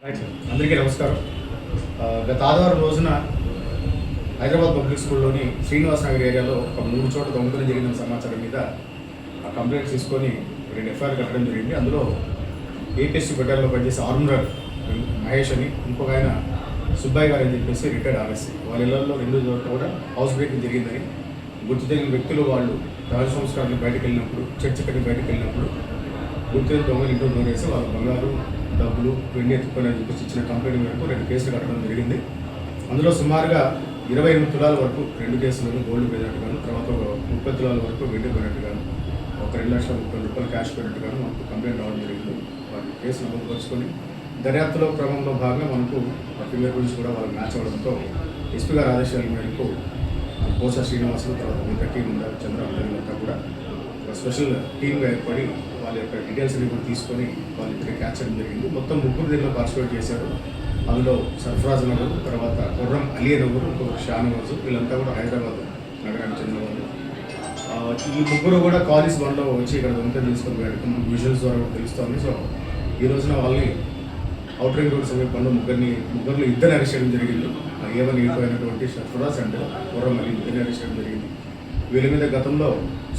అందరికీ నమస్కారం. గత ఆదివారం రోజున హైదరాబాద్ పబ్లిక్ స్కూల్లోని శ్రీనివాస్ నగర్ ఏరియాలో ఒక 3 చోట్ల దొంగతనం జరిగిన సమాచారం మీద కంప్లైంట్ తీసుకొని 2 ఎఫ్ఐఆర్ కట్టడం జరిగింది. అందులో ఏపీఎస్సీ బెటాల్లో పనిచేసే ఆర్మరర్ మహేష్ అని, ఇంకొక ఆయన సుబ్బయ్య గారు అని చెప్పేసి రిటైర్డ్ ఆర్ఎస్సీ, వాళ్ళ ఇళ్లలో 2 చోట్ల కూడా హౌస్ బ్రేకింగ్ జరిగిందని గుర్తు తెలియని వ్యక్తులు వాళ్ళు రాజ సంస్కారానికి బయటకు వెళ్ళినప్పుడు, చర్చకి బయటకు వెళ్ళినప్పుడు గుర్తు తెలియని దొంగలు ఇంట్లో దొంగేసి వాళ్ళ బంగారు, డబ్బులు, వెండి ఎత్తుకొని చెప్పేసి ఇచ్చిన కంప్లైంట్ మేరకు 2 కేసులు కట్టడం జరిగింది. అందులో సుమారుగా 28 తులాల వరకు 2 కేసులను గోల్డ్ పోయినట్టుగాను, తర్వాత ఒక 30 తులాల వరకు వెండి పోయినట్టుగాను, ఒక 2,30,000 క్యాష్ పోయినట్టుగాను మనకు కంప్లైంట్ రావడం జరిగింది. వాటి కేసు నమోదుపరుచుకొని దర్యాప్తులో క్రమంలో భాగంగా మనకు ఫింగర్ ప్రింట్స్ కూడా వాళ్ళకి మ్యాచ్ అవ్వడంతో ఎస్పీ గారి ఆదేశాల మేరకు పోసా శ్రీనివాసులు, తర్వాత మిగతా టీం చంద్ర అంతా కూడా ఒక స్పెషల్ టీమ్గా ఏర్పడి వాళ్ళ యొక్క డీటెయిల్స్ అన్ని కూడా తీసుకొని వాళ్ళిద్దరికి క్యాచ్ చేయడం జరిగింది. మొత్తం 3 దీనిలో పార్టిసిపేట్ చేశారు. అందులో సర్ఫరాజ్ నగరు, తర్వాత కుర్రం అలీ నగరు, ఇంకొక షానవాజు, వీళ్ళంతా కూడా హైదరాబాద్ నగరానికి చెందిన వాళ్ళు. ఈ 3 కూడా కాలేజ్ వన్లో వచ్చి ఇక్కడ దొంగతనం తీసుకొని పోయారు. మనకు విజువల్స్ ద్వారా కూడా తెలుస్తుంది. సో ఈ రోజున వాళ్ళని అవుట్ రింగ్ రోడ్ సమీపంలో ముగ్గురు ఇద్దరు అరెస్ట్ చేయడం జరిగింది. ఏవని అయినటువంటి సర్ఫరాజ్ అండ్ కుర్రం అలీ ఇద్దరిని అరెస్ట్ చేయడం జరిగింది. వీళ్ళ మీద గతంలో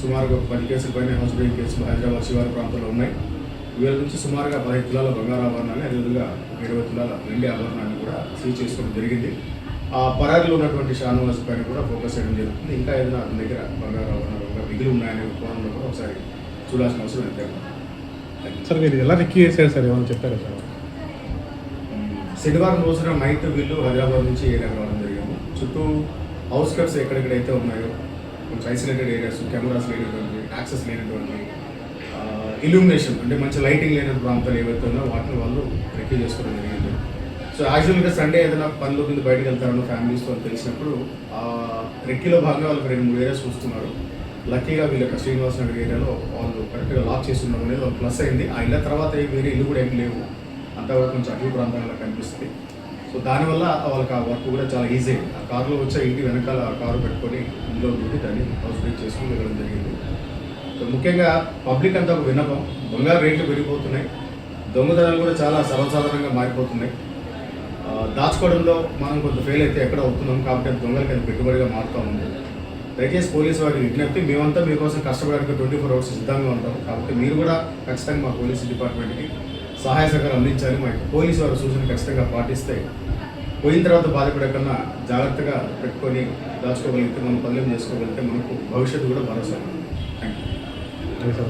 సుమారుగా 10 కేసుల పైన హౌస్ బ్రేకింగ్ కేసులు హైదరాబాద్ శివారు ప్రాంతంలో ఉన్నాయి. వీళ్ళ నుంచి సుమారుగా 15 తులాల బంగారు ఆభరణాన్ని, అదేవిధంగా 20 తులాల వెండి ఆభరణాన్ని కూడా సీజ్ చేసుకోవడం జరిగింది. ఆ పరారీలో ఉన్నటువంటి షానవాజ్ పైన కూడా ఫోకస్ చేయడం జరుగుతుంది. ఇంకా ఏదైనా అతని దగ్గర బంగారు ఆభరణాలు ఇంకా మిగిలి ఉన్నాయనే కోణంలో కూడా ఒకసారి చూడాల్సిన అవసరం ఎంతైనా. సార్ మీరు ఎలా రెక్కి చేశారు సార్, ఏమైనా చెప్పారా సార్? శనివారం రోజున నైట్ వీళ్ళు హైదరాబాద్ నుంచి ఏరియాకి రావడం జరిగింది. చుట్టూ అవుట్స్కట్స్ ఎక్కడెక్కడైతే ఉన్నాయో కొంచెం ఐసోలేటెడ్ ఏరియాస్, కెమెరాస్ లేనటువంటి, యాక్సెస్ లేనటువంటి, ఇల్యూమినేషన్ అంటే మంచి లైటింగ్ లేని ప్రాంతాలు ఏవైతే ఉన్నాయో వాటిని వాళ్ళు రెక్కి చేసుకోవడం జరిగింది. సో యాక్చువల్గా సండే ఏదైనా పనుల కింద బయటకు వెళ్తారన్న ఫ్యామిలీస్తో తెలిసినప్పుడు ఆ రెక్కిలో భాగంగా వాళ్ళకి 2-3 ఏరియాస్ చూస్తున్నారు. లక్కీగా వీళ్ళ శ్రీనివాస్ నగర్ ఏరియాలో వాళ్ళు కరెక్ట్గా లాక్ చేసి ఉండడం అనేది వాళ్ళు ప్లస్ అయింది. ఆ ఇళ్ళ తర్వాత వేరే ఇల్లు కూడా ఏమి లేవు, అంతా కూడా కొంచెం అటవీ ప్రాంతాల్లో కనిపిస్తుంది. సో దానివల్ల వాళ్ళకి ఆ వర్క్ కూడా చాలా ఈజీ అయింది. ఆ కారులో వచ్చే ఇంటి వెనకాల ఆ కారు పెట్టుకొని ఇంట్లో దిగి దాన్ని హౌస్ బ్రేక్ చేసుకుని వెళ్ళడం జరిగింది. సో ముఖ్యంగా పబ్లిక్ అంతా ఒక విన్నపం, బంగారు రేట్లు పెరిగిపోతున్నాయి, దొంగతనాలు కూడా చాలా సర్వసాధారణంగా మారిపోతున్నాయి. దాచుకోవడంలో మనం కొంత ఫెయిల్ అయితే ఎక్కడ అవుతున్నాం కాబట్టి దొంగలకి అది పెట్టుబడిగా మారుతూ ఉంది. దయచేసి పోలీసు వారికి విజ్ఞప్తి, మేమంతా మీకోసం కష్టపడడానికి 24 hours సిద్ధంగా ఉంటాం. కాబట్టి మీరు కూడా ఖచ్చితంగా మా పోలీసు డిపార్ట్మెంట్కి సహాయ సహకారం అందించాలి. మా పోలీసు వారి సూచన ఖచ్చితంగా పాటిస్తే పోయిన తర్వాత బాధపడే కన్నా జాగ్రత్తగా పెట్టుకొని దాచుకోగలిగితే, మనం పనులు చేసుకోగలిగితే మనకు భవిష్యత్తు కూడా భరోసా. Thank you. కొంచెం